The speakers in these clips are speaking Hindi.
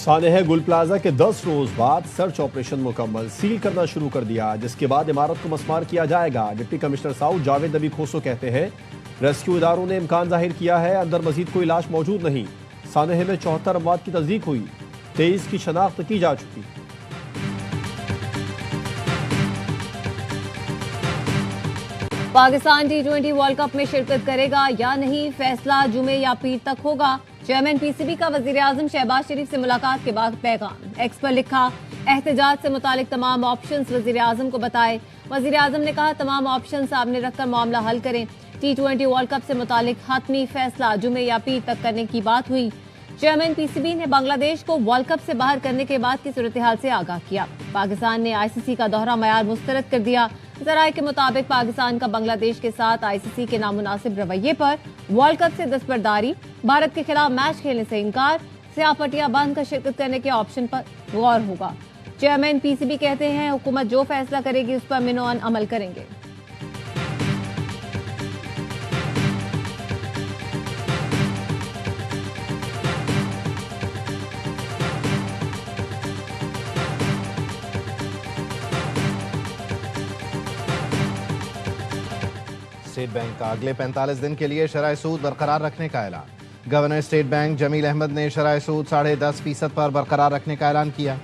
सानेह गुल प्लाजा के 10 रोज बाद सर्च ऑपरेशन मुकम्मल, सील करना शुरू कर दिया, जिसके बाद इमारत को मस्मार किया जाएगा। डिप्टी कमिश्नर साउथ जावेद नबी खोसो कहते हैं रेस्क्यू इदारों ने इम्कान जाहिर किया है अंदर मजीद कोई लाश मौजूद नहीं। सानेह में 74 अमवात की तस्दीक हुई, 23 की शनाख्त की जा चुकी। पाकिस्तान T20 वर्ल्ड कप में शिरकत करेगा या नहीं, फैसला जुमे या पीर तक होगा। चेयरमैन पीसीबी का वजीर आजम शहबाज शरीफ से मुलाकात के बाद पैगाम। एक्स पर लिखा, एहतजाज से मुतालिक तमाम ऑप्शंस वजीर आजम को बताए। वजीर आजम ने कहा तमाम ऑप्शन सामने रखकर मामला हल करें। T20 वर्ल्ड कप से मुतालिक हतमी फैसला जुमे या पीर तक करने की बात हुई। चेयरमैन पीसीबी ने बांग्लादेश को वर्ल्ड कप से बाहर करने के बाद की सूरत हाल से आगाह किया। पाकिस्तान ने आईसीसी का दोहरा मयार मुस्तरद कर दिया। जराये के मुताबिक पाकिस्तान का बांग्लादेश के साथ आईसीसी के नामुनासिब रवैये पर वर्ल्ड कप से दस्तबरदारी, भारत के खिलाफ मैच खेलने से इनकार, स्याह पट्टियां बांध कर शिरकत करने के ऑप्शन पर गौर होगा। चेयरमैन पीसीबी कहते हैं हुकूमत जो फैसला करेगी उस पर मिनोअन अमल करेंगे। स्टेट बैंक का अगले 45 दिन के लिए शरह सूद बरकरार रखने का ऐलान। Governor state bank Jamil Ahmed ने शरह सूद 10.5% पर बरकरार रखने का ऐलान किया।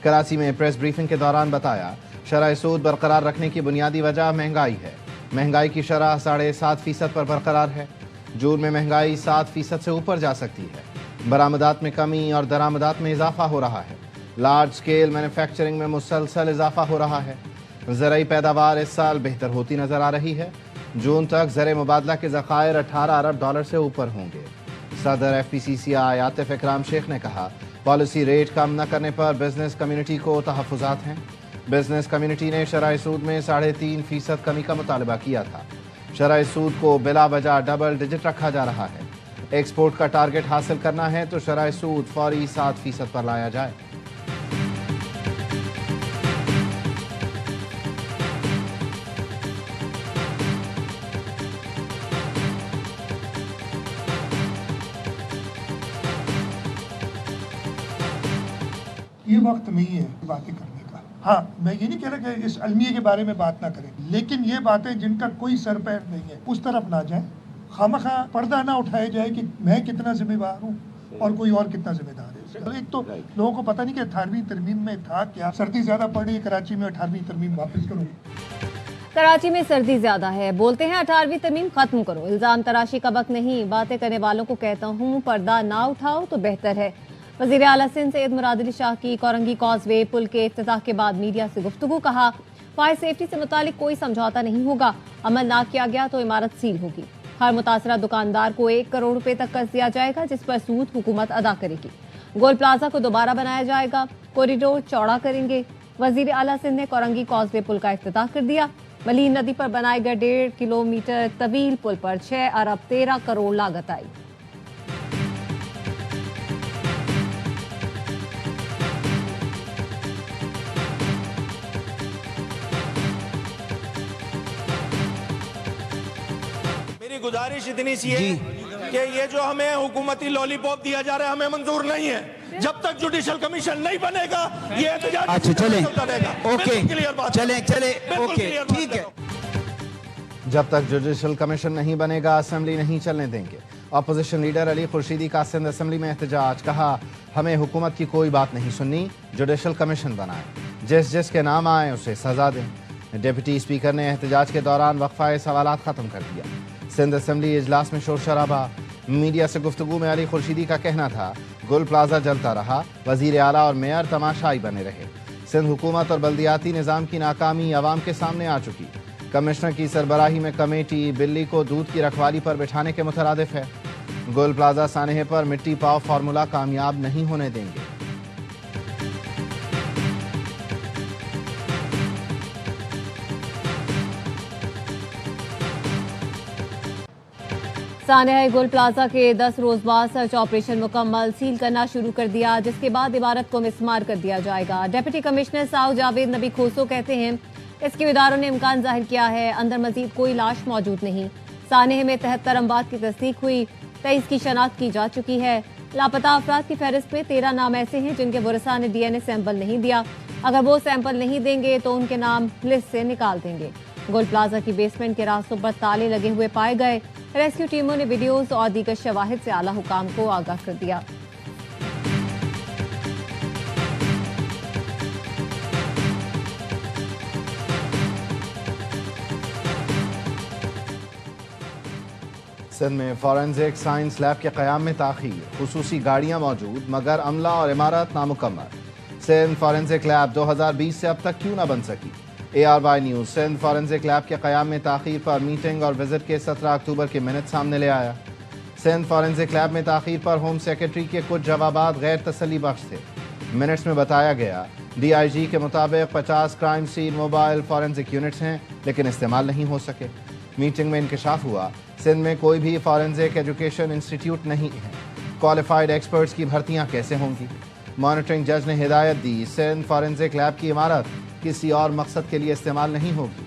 कराची में प्रेस ब्रीफिंग के दौरान बताया, शरह सूद बरकरार रखने की बुनियादी वजह महंगाई है। महंगाई की शरह 7.5% पर बरकरार है। जून में महंगाई 7% से ऊपर जा सकती है। बरामदात में कमी और दरामदात में इजाफा हो रहा है। लार्ज स्केल मैन्युफैक्चरिंग में मुसलसल इजाफा हो रहा है। ज़राई पैदावार इस साल बेहतर होती नजर आ रही है। जून तक ज़र मुबादला के ज़खायर 18 अरब डॉलर से ऊपर होंगे। सदर FPCCI आतिफ इकराम शेख ने कहा, पॉलिसी रेट कम न करने पर बिजनेस कम्युनिटी को तहफ़्फ़ुज़ात हैं। बिजनेस कम्युनिटी ने शरह सूद में 3.5% कमी का मुतालबा किया था। शरह सूद को बिला वजह डबल डिजिट रखा जा रहा है। एक्सपोर्ट का टारगेट हासिल करना है तो शरह सूद फौरी 7% पर लाया जाए। ये वक्त नहीं है बातें करने का। हाँ, मैं ये नहीं कह रहा कि इस अलमिया के बारे में बात ना करें, लेकिन ये बातें जिनका कोई सर पैर नहीं है उस तरफ ना जाए। खामखा पर्दा ना उठाया जाए कि मैं कितना जिम्मेवार हूँ और कोई और कितना जिम्मेदार है। एक तो लोगों को पता नहीं कि 18वीं तरमीम में था क्या। सर्दी ज्यादा पड़ रही है कराची में, 18वीं तरमीम वापस करो। कराची में सर्दी ज्यादा है, बोलते हैं 18वीं तरमीम खत्म करो। इल्जाम तराशी का वक्त नहीं, बातें करने वालों को कहता हूँ पर्दा ना उठाओ तो बेहतर है। वज़ीर आला सिंध सैयद मुराद अली शाह की कोरंगी कॉजवे पुल के इफ्तिताह के बाद मीडिया से गुफ्तगू। कहा, फायर सेफ्टी से मुतालिक कोई समझौता नहीं होगा, अमल ना किया गया तो इमारत सील होगी। हर मुतासरा दुकानदार को 1 करोड़ रुपए तक कर्ज दिया जाएगा, जिस पर सूद हुकूमत अदा करेगी। गोल प्लाजा को दोबारा बनाया जाएगा, कॉरिडोर चौड़ा करेंगे। वज़ीर आला सिंध ने कोरंगी कॉजवे पुल का इफ्तिताह कर दिया। मलीन नदी पर बनाए गए 1.5 किलोमीटर तवील पुल पर 6 अरब 13 करोड़ लागत आई। गुजारिश इतनी सी है कि ये जो हमें हुकूमती लॉलीपॉप दिया जा रहा है हमें मंजूर नहीं है। जब तक जुडिशल कमीशन नहीं बनेगा ये एहतजाज अच्छा चले ओके चले ओके ठीक है। जब तक जुडिशल कमीशन नहीं बनेगा असेंबली नहीं चलने देंगे। अपोजिशन लीडर अली खुर्शीदी का सिंध असेंबली में एहतजाज। कहा, हमें हुकूमत की कोई बात नहीं सुननी, जुडिशल कमीशन बनाए, जिस जिसके नाम आए उसे सजा दें। डिप्टी स्पीकर ने एहतजाज के दौरान वक्फाए सवालात खत्म कर दिया। सिंध असेंबली इजलास में शोर शराबा। मीडिया से गुफ्तगू में अली खुर्शीदी का कहना था, गुल प्लाजा जलता रहा, वजीर आला और मेयर तमाशाई बने रहे। सिंध हुकूमत और बल्दियाती निज़ाम की नाकामी अवाम के सामने आ चुकी। कमिश्नर की सरबराही में कमेटी बिल्ली को दूध की रखवाली पर बिठाने के मुतरादिफ है। गुल प्लाजा सानेह पर मिट्टी पाव फार्मूला कामयाब नहीं होने देंगे। सानेह गुल प्लाजा के 10 रोज बाद सर्च ऑपरेशन मुकम्मल, सील करना शुरू कर दिया, जिसके बाद इमारत को मिस्मार कर दिया जाएगा। डिप्टी कमिश्नर साउथ जावेद नबी खोसो कहते हैं इसके इदारों ने इम्कान जाहिर किया है अंदर मजीद कोई लाश मौजूद नहीं। सानेह में 73 अमवात की तस्दीक हुई, 23 की शनाख्त की जा चुकी है। लापता अफराद की फहरिस्त में 13 नाम ऐसे हैं जिनके बुरसा ने डीएनए सैंपल नहीं दिया। अगर वो सैंपल नहीं देंगे तो उनके नाम लिस्ट से निकाल देंगे। गोल प्लाजा की बेसमेंट के रास्तों पर ताले लगे हुए पाए गए। रेस्क्यू टीमों ने वीडियोज और दीगर शवाहिद से आला हुकाम को आगाह कर दिया। सिंध में फॉरेंसिक साइंस लैब के क़याम में ताख़ीर, खुसूसी गाड़ियाँ मौजूद मगर अमला और इमारत नामुकम्मल। सिंध फॉरेंसिक लैब 2020 से अब तक क्यों ना बन सकी। ARY news Sindh forensic lab के क़याम में ताख़ीर पर मीटिंग और विजिट के 17 अक्टूबर के मिनट सामने ले आया। सिंध फॉरेंसिक लैब में ताख़ीर पर होम सेक्रेटरी के कुछ जवाबात गैर तसल्ली बख्श थे। मिनट्स में बताया गया DIG के मुताबिक 50 crime scene mobile forensic units हैं लेकिन इस्तेमाल नहीं हो सके। मीटिंग में इंकशाफ हुआ सिंध में कोई भी फॉरेंसिक एजुकेशन इंस्टीट्यूट नहीं है। क्वालिफाइड एक्सपर्ट्स की भर्तियां कैसे होंगी। मॉनिटरिंग जज ने हिदायत दी सिंध फॉरेंसिक लैब की इमारत किसी और मकसद के लिए इस्तेमाल नहीं होगी।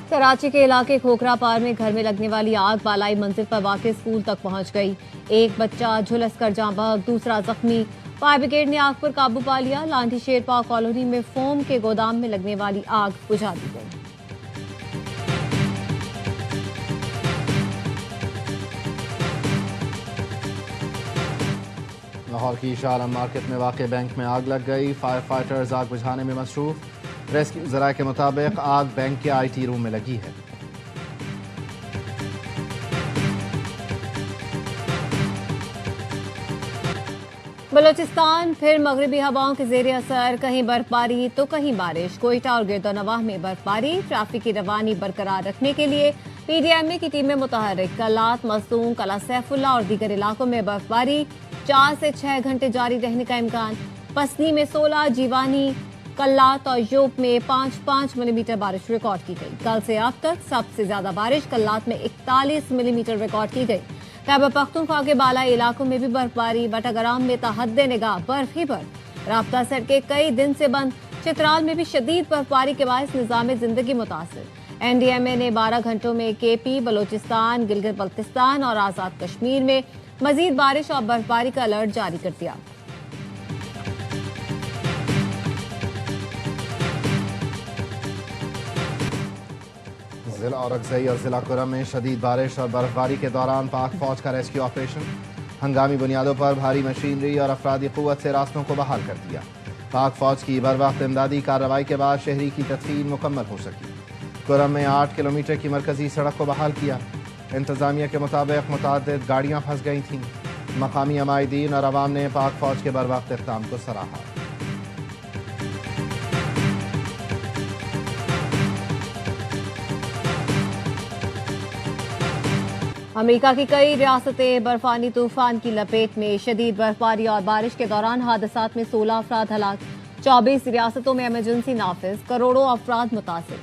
कराची के इलाके खोखरा पार में घर में लगने वाली आग बालाई मंजिल पर वाक़े स्कूल तक पहुंच गई। एक बच्चा झुलस कर जाँ बहक, दूसरा जख्मी। फायर ब्रिगेड ने आग पर काबू पा लिया। लांठी शेरपा कॉलोनी में फोम के गोदाम में लगने वाली आग बुझा दी गई। लाहौर की शाहराम मार्केट में वाक़े बैंक में आग लग गई। फायर फाइटर्स आग बुझाने में मसरूफ। रेस्क्यू ज़राए के मुताबिक आग बैंक के IT रूम में लगी है। बलोचिस्तान फिर मगरबी हवाओं के जेर असर, कहीं बर्फबारी तो कहीं बारिश। कोयटा और गिरदोनवाह में बर्फबारी। ट्रैफिक की रवानी बरकरार रखने के लिए PDMA की टीमें मुतहर्रिक। कलात, मजदूम, कला सैफुल्ला और दीगर इलाकों में बर्फबारी 4 से 6 घंटे जारी रहने का इम्कान। पसनी में 16, जीवानी, कल्लात और योब में 5-5 मिलीमीटर बारिश रिकॉर्ड की गई। कल से अब तक सबसे ज्यादा बारिश कल्लात में 41 मिलीमीटर रिकॉर्ड की गई। खैबर पख्तूनख्वा के बालाई इलाकों में भी बर्फबारी। बटाग्राम में तहद्दे निगाह बर्फ ही बर्फ। राब्ता सड़कें कई दिन से बंद। चित्राल में भी शदीद बर्फबारी के बायस निजाम जिंदगी मुतासिर। NDMA ने 12 घंटों में KP, बलोचिस्तान, गिलगित बल्तिस्तान और आज़ाद कश्मीर में मजीद बारिश और बर्फबारी का अलर्ट जारी कर दिया। जिला औरंगज़ई और जिला कुरम में शदीद बारिश और बर्फबारी के दौरान पाक फौज का रेस्क्यू ऑपरेशन। हंगामी बुनियादों पर भारी मशीनरी और अफरादी क़ुव्वत से रास्तों को बहाल कर दिया। पाक फौज की बरवक्त इमदादी कार्रवाई के बाद शहरी की तदफीन मुकम्मल हो सकी। कुरम में 8 किलोमीटर की मरकजी सड़क को बहाल किया। इंतजामिया के मुताबिक मुतादिद गाड़ियाँ फंस गई थीं। मकामी अमायदीन और अवाम ने पाक फौज के बरवक्त इक़दाम को सराहा। अमेरिका की कई रियासतें बर्फानी तूफान की लपेट में। शदीद बर्फबारी और बारिश के दौरान हादसात में 16 अफराद हलाक। 24 रियासतों में इमरजेंसी नाफिज। करोड़ों अफराद मुतासिर।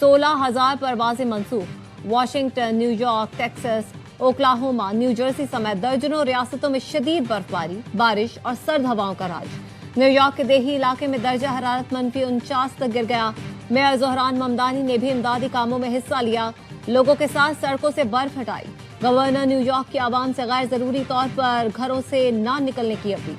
16,000 परवाजें मनसूख। Washington, New York, Texas, Oklahoma, new Jersey समेत दर्जनों रियासतों में शदीद बर्फबारी, बारिश और सर्द हवाओं का राज। न्यूयॉर्क के देही इलाके में दर्जा हरारत -49 तक गिर गया। मेयर ज़ोहरान ममदानी ने भी इमदादी कामों में हिस्सा लिया। लोगों के साथ सड़कों से बर्फ हटाई। गवर्नर न्यूयॉर्क की आवाम से गैर जरूरी तौर पर घरों से ना निकलने की अपील।